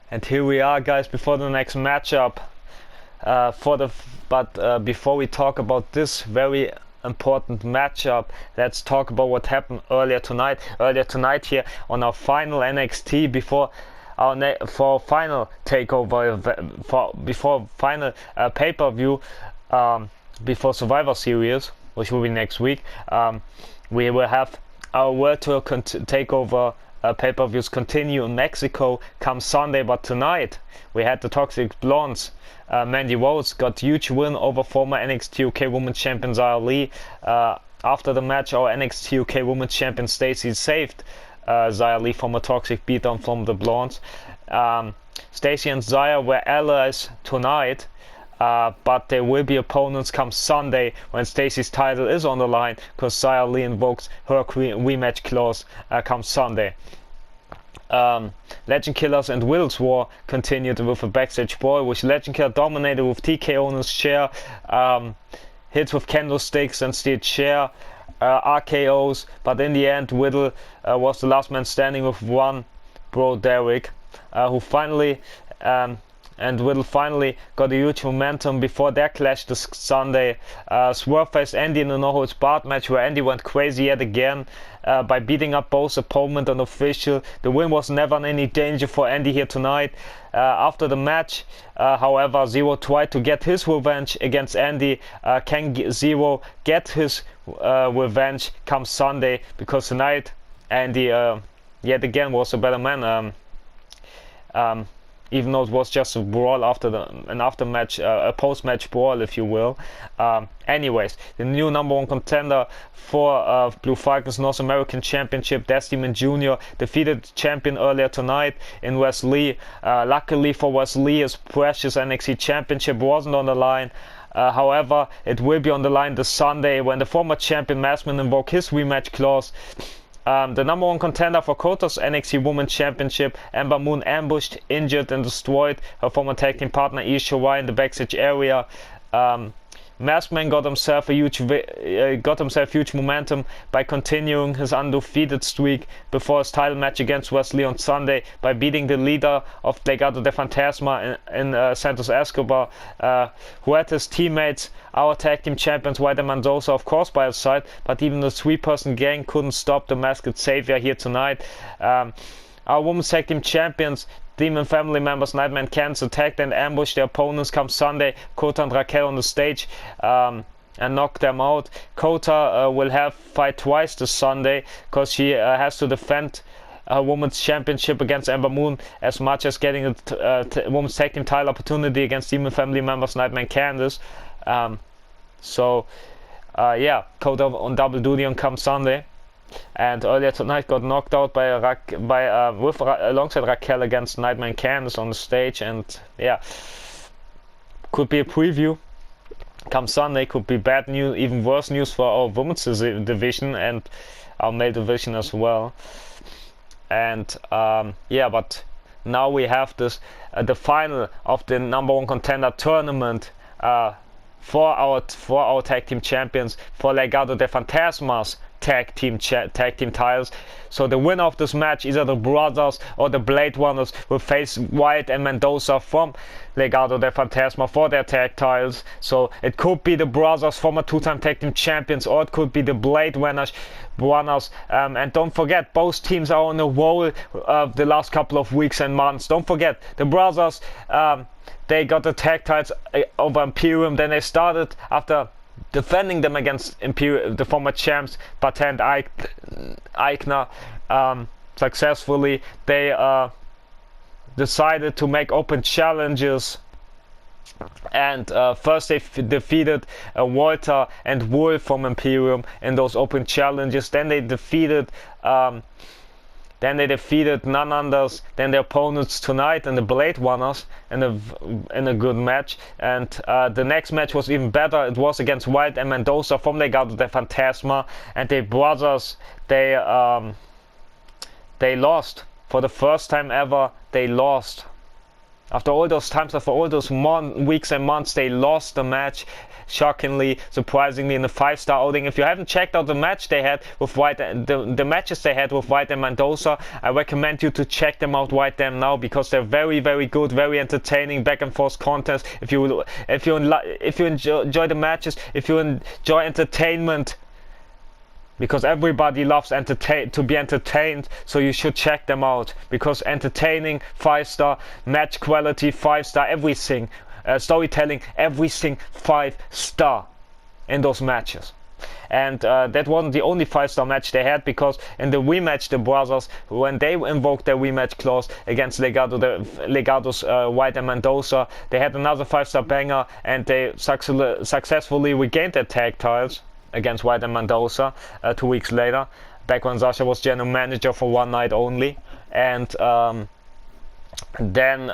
And here we are, guys, before the next matchup. Before we talk about this very important matchup, let's talk about what happened earlier tonight. Earlier tonight, here on our final NXT before our final takeover, before final pay-per-view, before Survivor Series, which will be next week. We will have our World Tour takeover. Pay-per-views continue in Mexico come Sunday, but tonight we had the Toxic Blondes. Mandy Rose got huge win over former NXT UK Women's Champion Xia Li. After the match, our NXT UK Women's Champion Stacey saved Xia Li from a toxic beatdown from the Blondes. Stacey and Xia were allies tonight, but there will be opponents come Sunday when Stacey's title is on the line, because Xia Li invokes her rematch clause come Sunday. Legend Killers and Wills War continued with a backstage brawl, which Legend Killer dominated with TKO on his chair, hits with candlesticks and steel chair, RKOs, but in the end Whittle was the last man standing with one Bro Derek, who finally and Whittle finally got a huge momentum before their clash this Sunday. Swerve faced Andy in a no-holds-barred match where Andy went crazy yet again by beating up both opponent and official. The win was never in any danger for Andy here tonight. After the match, however, Zero tried to get his revenge against Andy. Can Zero get his revenge come Sunday? Because tonight Andy yet again was a better man. Even though it was just a brawl a post-match brawl, if you will. Anyways, the new #1 contender for Blue Falcons North American Championship, Destimon Jr., defeated champion earlier tonight in Wes Lee. Luckily for Wes Lee, his precious NXT Championship wasn't on the line. However, it will be on the line this Sunday when the former champion Massman invoked his rematch clause. The #1 contender for Kota's NXT Women's Championship, Ember Moon, ambushed, injured and destroyed her former tag team partner Io Shirai in the backstage area. Maskman got himself huge momentum by continuing his undefeated streak before his title match against Wesley on Sunday by beating the leader of Legado de Fantasma in Santos Escobar, who had his teammates, our tag team champions White and Mendoza, of course, by his side, but even the three-person gang couldn't stop the masked savior here tonight. Our women's tag team champions, Demon family members Nightmare and Cancer, attacked and ambushed their opponents come Sunday, Kota and Raquel, on the stage and knocked them out. Kota will have fight twice this Sunday because she has to defend her women's championship against Ember Moon, as much as getting a women's tag team title opportunity against Demon family members Nightmare and Candice. Kota on double duty on come Sunday. And earlier tonight got knocked out alongside Raquel against Nightmare and Candice on the stage, and yeah, could be a preview come Sunday. Could be bad news, even worse news for our women's division and our male division as well. And but now we have this the final of the #1 contender tournament for our tag team champions, for Legado de Fantasmas tag team titles. So the winner of this match, either the Brothers or the Blade Runners, will face Wyatt and Mendoza from Legado de Fantasma for their tag titles. So it could be the Brothers, former two-time tag team champions, or it could be the Blade Runners. And don't forget, both teams are on a roll the last couple of weeks and months. Don't forget, the Brothers, they got the tag titles over Imperium. Then they started, after defending them against Imperium, the former champs Bata and Eichner, successfully. They decided to make open challenges, and first they defeated Walter and Wolf from Imperium in those open challenges. Then they defeated none others than their opponents tonight and the Blade Runners in a good match. And the next match was even better. It was against Wild and Mendoza from Legado de Fantasma, and the Brothers, they lost for the first time ever. They lost. After all those times, after all those weeks and months, they lost the match. Shockingly, surprisingly, in the 5-star outing. If you haven't checked out the match they had with White, the matches they had with White and Mendoza, I recommend you to check them out right there now, because they're very, very good, very entertaining, back and forth contests. If you enjoy the matches, if you enjoy entertainment, because everybody loves to be entertained, so you should check them out, because entertaining, 5-star, match quality 5-star, everything, storytelling, everything 5-star in those matches. And that wasn't the only 5-star match they had, because in the rematch, the Brothers, when they invoked their rematch clause against Legado's White and Mendoza, they had another 5-star banger, and they successfully regained their tag titles against White and Mendoza 2 weeks later, back when Sasha was general manager for one night only. And then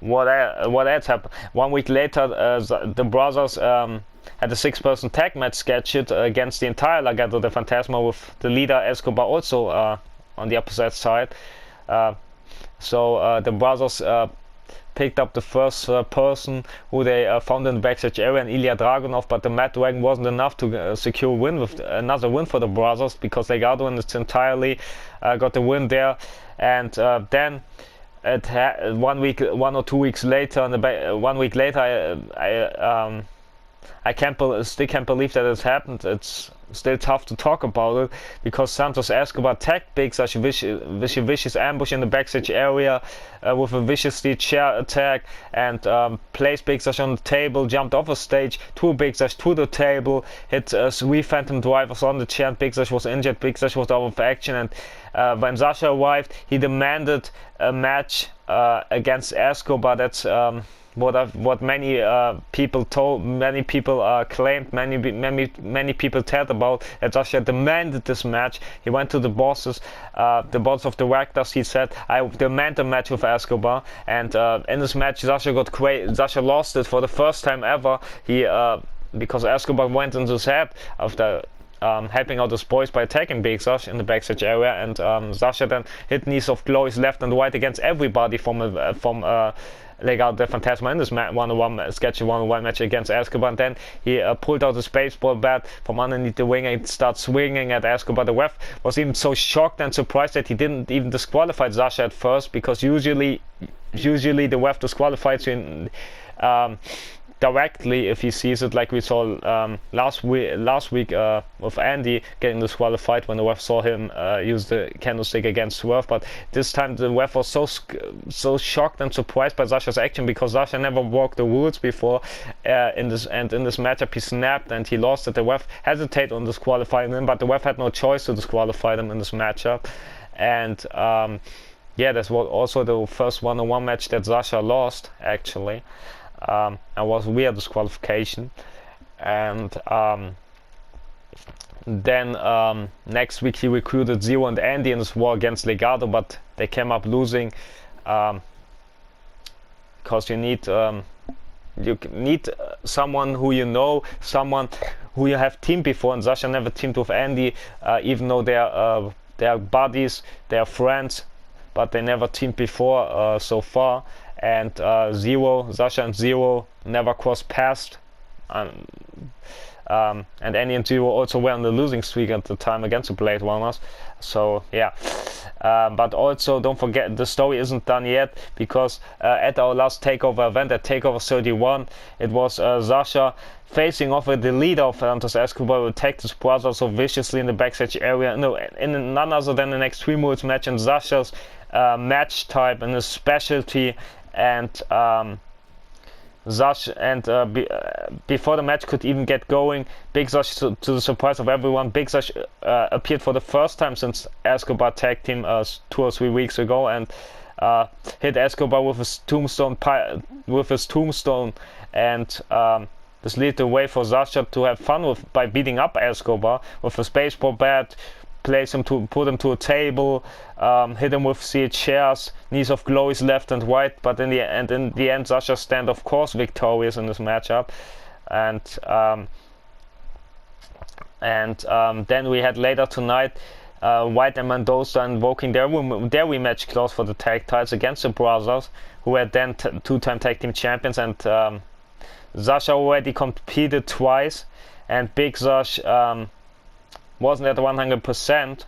what else happened? 1 week later, the Brothers had a 6-person tag match scheduled against the entire Legado del Fantasma, with the leader Escobar also on the opposite side. So the Brothers picked up the first person who they found in the backstage area, in Ilya Dragunov, but the Mad Dragon wasn't enough to secure a win, with another win for the Brothers, because Legado in its entirely got the win there. And then 1 or 2 weeks later, 1 week later, I still can't believe that it's happened. It's still tough to talk about it, because Santos Escobar tagged Big Sash vicious ambush in the backstage area with a vicious steel chair attack, and placed Big Sash on the table, jumped off a stage, threw Big Sash to the table, hit 3 phantom drivers on the chair, and Big Sash was injured. Big Sash was out of action, and when Sasha arrived, he demanded a match against Escobar. That's what many people claimed, many people told about, that Sasha demanded this match. He went to the bosses, the boss of the Raptors. He said, "I demand a match with Escobar." And in this match, Sasha lost it for the first time ever. Because Escobar went into his head after helping out his boys by attacking Big Sash in the backstage area, and Sasha then hit knees of glories left and right against everybody from Legado del Fantasma in this scheduled one-on-one match against Escobar. And then he pulled out his baseball bat from underneath the ring and started swinging at Escobar. The ref was even so shocked and surprised that he didn't even disqualify Sasha at first, because usually the ref disqualifies you directly if he sees it, like we saw last week with Andy getting disqualified when the ref saw him use the candlestick against Swerve. But this time the ref was so shocked and surprised by Sasha's action, because Sasha never broke the rules before in this matchup. He snapped and he lost it. The ref hesitated on disqualifying him, but the ref had no choice to disqualify him in this matchup. And yeah, that's also the first one-on-one match that Sasha lost, actually. And was via disqualification. And then next week he recruited Zero and Andy in this war against Legado, but they came up losing, because you need someone who you know, someone who you have teamed before, and Sasha never teamed with Andy, even though they are buddies, they are friends, but they never teamed before so far. And Sasha and Zero never crossed paths. And Andy and Zero also were on the losing streak at the time against the Blade Runners. So yeah, but also don't forget, the story isn't done yet, because at our last takeover event, at takeover 31, it was Sasha facing off with the leader of Santos Escobar, who attacked his brother so viciously in the backstage area. No, in none other than an Extreme Rules match, in Sasha's match type and his specialty. And before the match could even get going, Big Sash, to the surprise of everyone, Big Sash appeared for the first time since Escobar tagged him 2 or 3 weeks ago, and hit Escobar with his tombstone, and this led the way for Sasha to have fun by beating up Escobar with his baseball bat, put him to a table, hit him with steel chairs, knees of glories left and right. But in the end, Sasha stand, of course, victorious in this matchup. And then we had later tonight White and Mendoza invoking their rematch clause for the tag titles against the Brothers, who were then two-time tag team champions, and Sasha already competed twice, and Big Sash wasn't at 100%,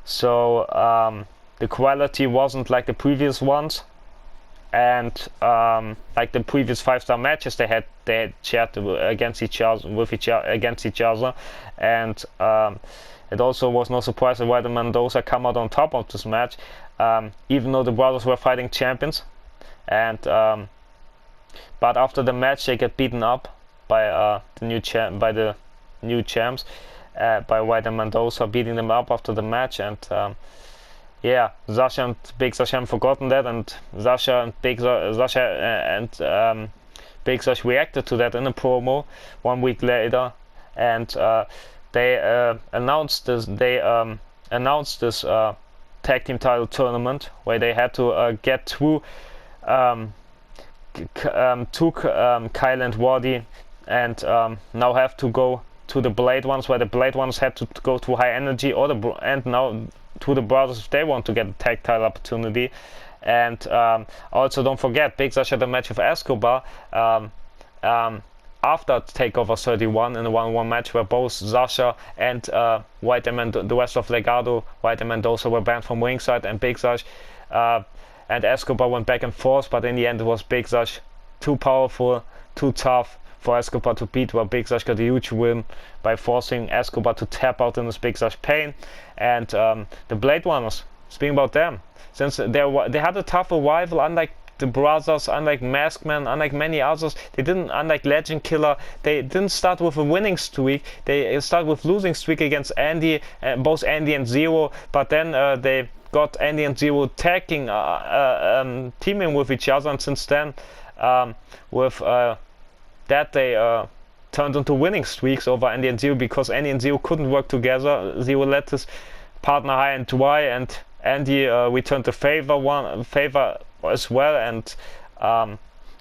so the quality wasn't like the previous ones, and like the previous 5-star matches they had shared against each other, and it also was no surprise that White and Mendoza come out on top of this match, even though the Brothers were fighting champions, and but after the match they get beaten up by the new champs, by White and Mendoza, beating them up after the match, and yeah, Sasha and Big Sash haven't forgotten that, and Sasha and Big Sash reacted to that in a promo 1 week later, and they announced this. They announced this tag team title tournament where they had to get through Kyle and Waddy, and now have to go to the Blade Ones, where the Blade Ones had to go to High Energy, and now to the Brothers if they want to get a tag title opportunity. And also don't forget, Big Sash had a match with Escobar after Takeover 31 in a 1-1 match, where both Sasha and White and the rest of Legado, White and Mendoza, were banned from ringside, and Big Sash and Escobar went back and forth, but in the end it was Big Sash too powerful, too tough for Escobar to beat, where Big Sash got a huge win by forcing Escobar to tap out in his Big Sash pain. And the Blade Runners, speaking about them, since they had a tough arrival, unlike the Brothers, unlike Maskman, unlike many others, unlike Legend Killer, they didn't start with a winning streak. They started with losing streak against Andy, both Andy and Zero, but then they got Andy and Zero tagging, teaming with each other, and since then, with that they turned into winning streaks over Andy and Zero, because Andy and Zero couldn't work together. Zero let his partner high and dry, and Andy returned the favor as well, and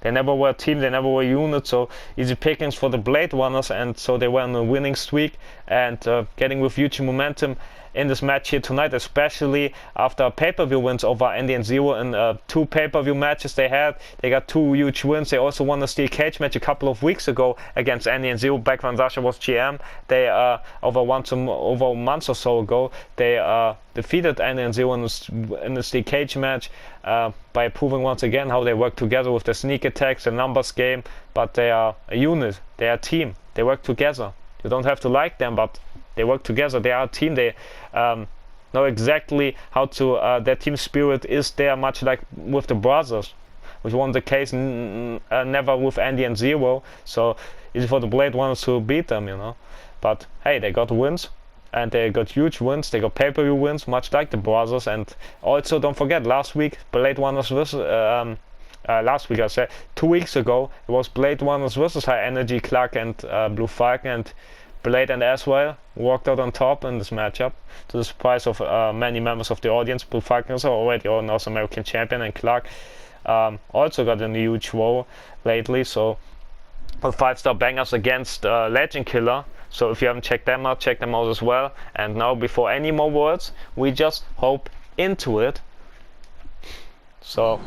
they never were a team, they never were a unit, so easy pickings for the Blade Runners, and so they were on a winning streak, and getting with huge momentum in this match here tonight, especially after pay-per-view wins over Andy and Zero in 2 pay-per-view matches they had. They got 2 huge wins. They also won a steel cage match a couple of weeks ago against Andy and Zero, back when Sasha was GM. They over a month or so ago, they defeated Andy and Zero in the steel cage match by proving once again how they work together with the sneak attacks, the numbers game, but they are a unit, they are a team, they work together. You don't have to like them, but they work together, they are a team, they know exactly how to, their team spirit is there, much like with the Brothers, which wasn't the case never with Andy and Zero, so easy for the Blade Runners to beat them, you know. But hey, they got wins, and they got huge wins, they got pay-per-view wins, much like the Brothers. And also don't forget, last week, Blade Runners versus, last week I said, 2 weeks ago, it was Blade Runners versus High Energy, Clark and Blue Falcon, and Blade and Aswell walked out on top in this matchup, to the surprise of many members of the audience. Blue Falcon is already a North American champion, and Clark also got a huge role lately, so 5-star bangers against Legend Killer. So if you haven't checked them out, check them out as well. And now, before any more words, we just hope into it. So,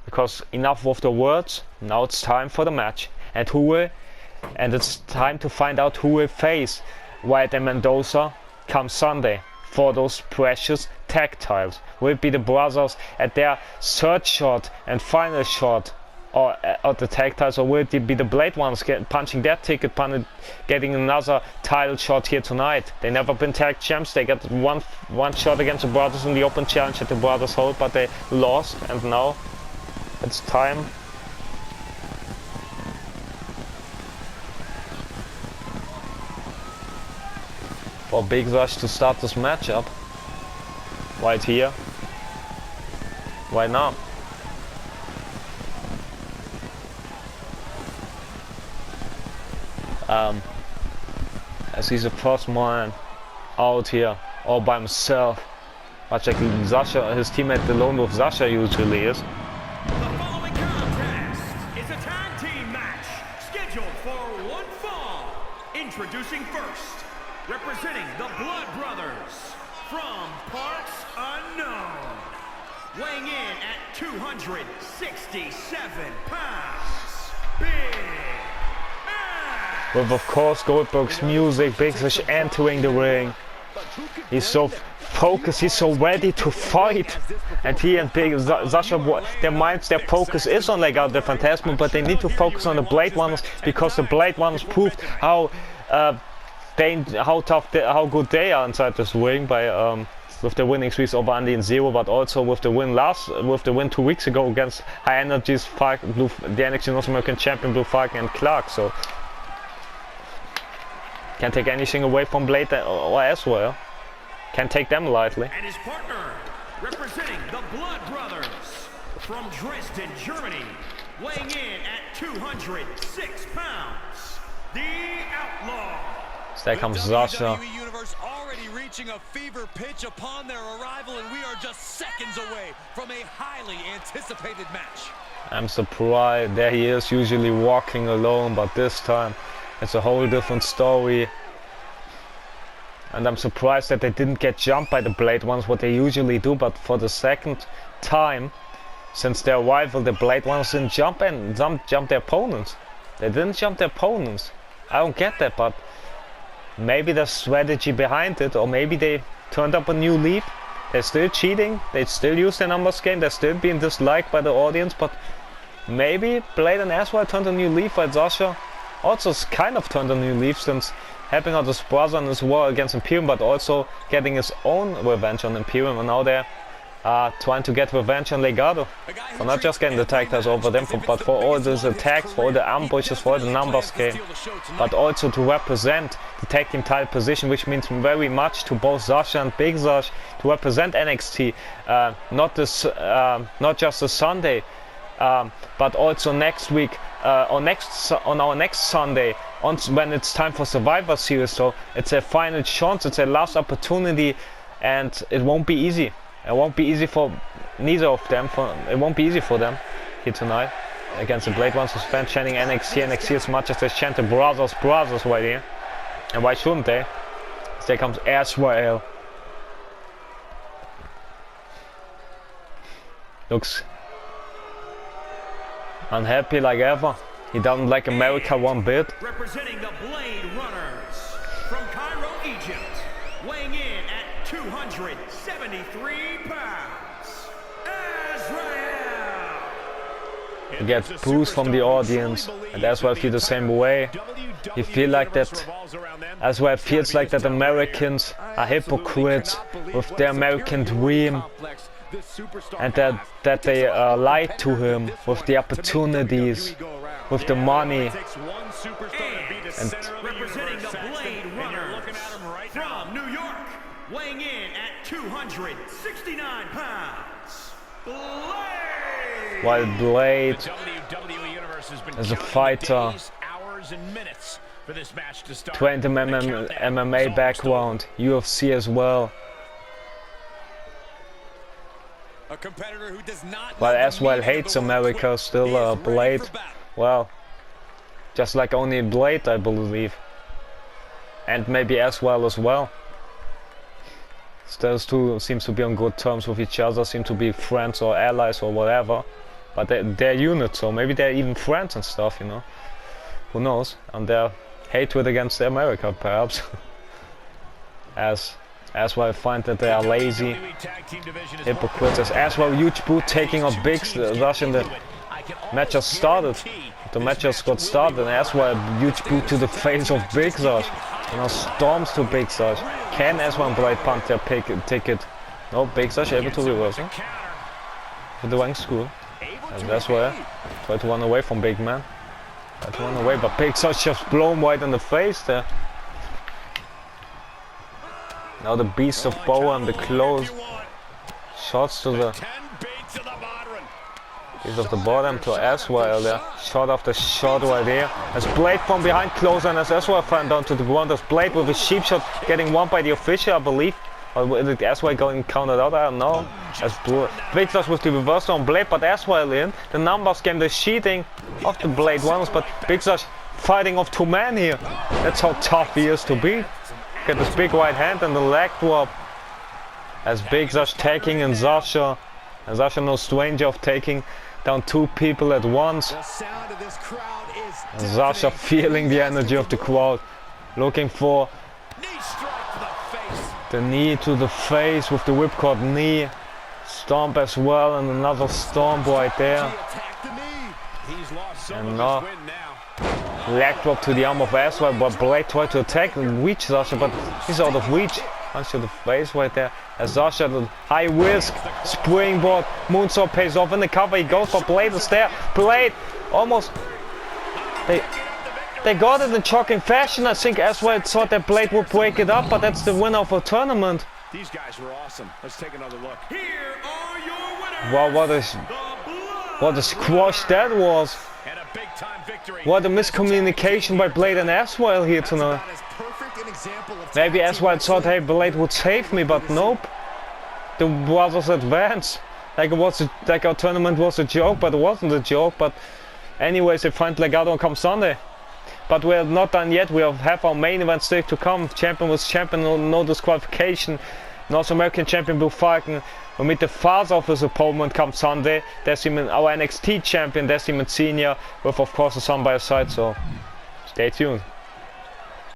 because enough of the words, now it's time for the match. And it's time to find out who will face White and Mendoza come Sunday for those precious tag titles. Will it be the Brothers at their third shot and final shot or at the tag titles, or will it be the Blade Ones punching their ticket, getting another title shot here tonight? They never been tag champs. They got one shot against the Brothers in the open challenge that the Brothers hold, but they lost, and now it's time for Big Sash to start this matchup right here, right now. As he's the first man out here all by himself, much like Sasha, his teammate alone with Sasha usually is. The following contest is a tag team match scheduled for one fall. Introducing first, representing the Blood Brothers from parts unknown, weighing in at 267 pounds, Big Ass. With, of course, Goldberg's music, Big Sash entering the ring. He's so focused, he's so ready to fight. And he and Big Sasha, their focus is on Legado del Fantasma, but they need to focus on the Blade Runners, because the Blade Runners proved how how good they are inside this ring by with the winning streaks over Andy and Zero, but also with the win 2 weeks ago against High Energy's the NXT North American Champion Blue Falcon and Clark. So can't take anything away from Blade or Azrael. Can't take them lightly. And his partner, representing the Blood Brothers from Dresden, Germany, weighing in at 206 pounds, the Outlaw. So there comes Sasha. RealUniverse already reaching a fever pitch upon their arrival, and we are just seconds away from a highly anticipated match. I'm surprised. There he is, usually walking alone, but this time it's a whole different story. And I'm surprised that they didn't get jumped by the Blade Runners, what they usually do, but for the second time since their arrival, the Blade Runners didn't jump their opponents. They didn't jump their opponents. I don't get that, but maybe there's strategy behind it, or maybe they turned up a new leaf. They're still cheating, they still use their numbers game, they're still being disliked by the audience, but maybe Blade and Azrael turned a new leaf, while Sasha also kind of turned a new leaf, since helping out his brother in his war against Imperium, but also getting his own revenge on Imperium, and now they're trying to get revenge on Legado. For not just getting the tag titles over them, but for all these attacks, for all the ambushes, for all the numbers game, but also to represent the tag team title position, which means very much to both Sasha and Big Sash, to represent NXT, not just this Sunday, but also next week, on our next Sunday, when it's time for Survivor Series. So it's a final chance, it's a last opportunity, and it won't be easy. It won't be easy for neither of them. It won't be easy for them here tonight against the Blade Runners, fans chanting NXT as much as they chant the Brothers right here. And why shouldn't they? There comes Azrael. Looks unhappy like ever. He doesn't like America one bit. Representing the Blade Runners from Cairo, Egypt, weighing in at 273 pounds, Azrael. He gets booze from the audience, and Azrael feels the same way. He feels like that. Azrael feels like that Americans are hypocrites with their American dream, and that they lied to him with the opportunities, with the money. And representing the Blade Runners from New York, weighing in at 269 pounds, Blade. While Blade is a fighter, 20 MMA background, UFC as well. While Azrael hates America, still Blade, well, just like only Blade, I believe, and maybe Azrael as well. Those two seems to be on good terms with each other, seem to be friends or allies or whatever, but they're units, so maybe they're even friends and stuff, you know. Who knows? And their hatred against America, perhaps. Azrael find that they are lazy, hypocrites. Azrael huge boot taking off Big Sash, and the match just started. The match just got started, and Azrael huge boot to the face of Big Sash. You know, storms to Big Sash. Can Azrael and Blade punt their ticket? No, Big Sash able to reverse him. With the rank school. And Azrael tried to run away from Big Man. Tried to run away, but Big Sash just blown wide in the face there. Now the Beast of Boa and the close shots to the Beast of the Bottom to Azrael there. Shot after shot right here. As Blade from behind closer, and as Azrael found down to the ground, as Blade with a sheep shot getting won by the official, I believe. Or is it Azrael going counted out? I don't know. As Big Sash with the reversal on Blade, but Azrael in. The numbers game, the cheating of the Blade Runners, but Big Sash fighting off two men here. That's how tough he is to beat. Look at this big right hand and the leg drop. As Big Sash taking in Sascha. And Sascha no stranger of taking down 2 people at once. The sound of this crowd is And Sascha feeling the energy of the crowd. Looking for knee strike to the face. the knee to the face with the whipcord knee. Stomp as well, and another stomp right there. He attacked the knee. He's lost some And of his win now. leg drop to the arm of Aswell, but Blade tried to attack and reach Sascha, but he's out of reach. Punch to the face right there. As Sascha, the high risk, springboard, moonsault pays off in the cover. He goes for Blade is there. Blade almost. They got it in shocking fashion. I think Aswell thought that Blade would break it up, but that's the winner of a tournament. These guys were awesome. Let's take another look. Here are your winners. Wow, The what a squash that was. And a big time victory. What a miscommunication by Blade and Aswell here tonight. About as perfect an example of Maybe tag Aswell team thought, hey, wrestling. Blade would save me, but nope. The brothers advanced. Like our tournament was a joke, but it wasn't a joke. But anyways, they find Legado on come Sunday. But we're not done yet. We have our main event still to come. Champion was champion, no disqualification. North American champion Blue Falcon will meet the father of his opponent come Sunday. Decimate, our NXT champion Decimate Senior, with of course a son by his side. So stay tuned.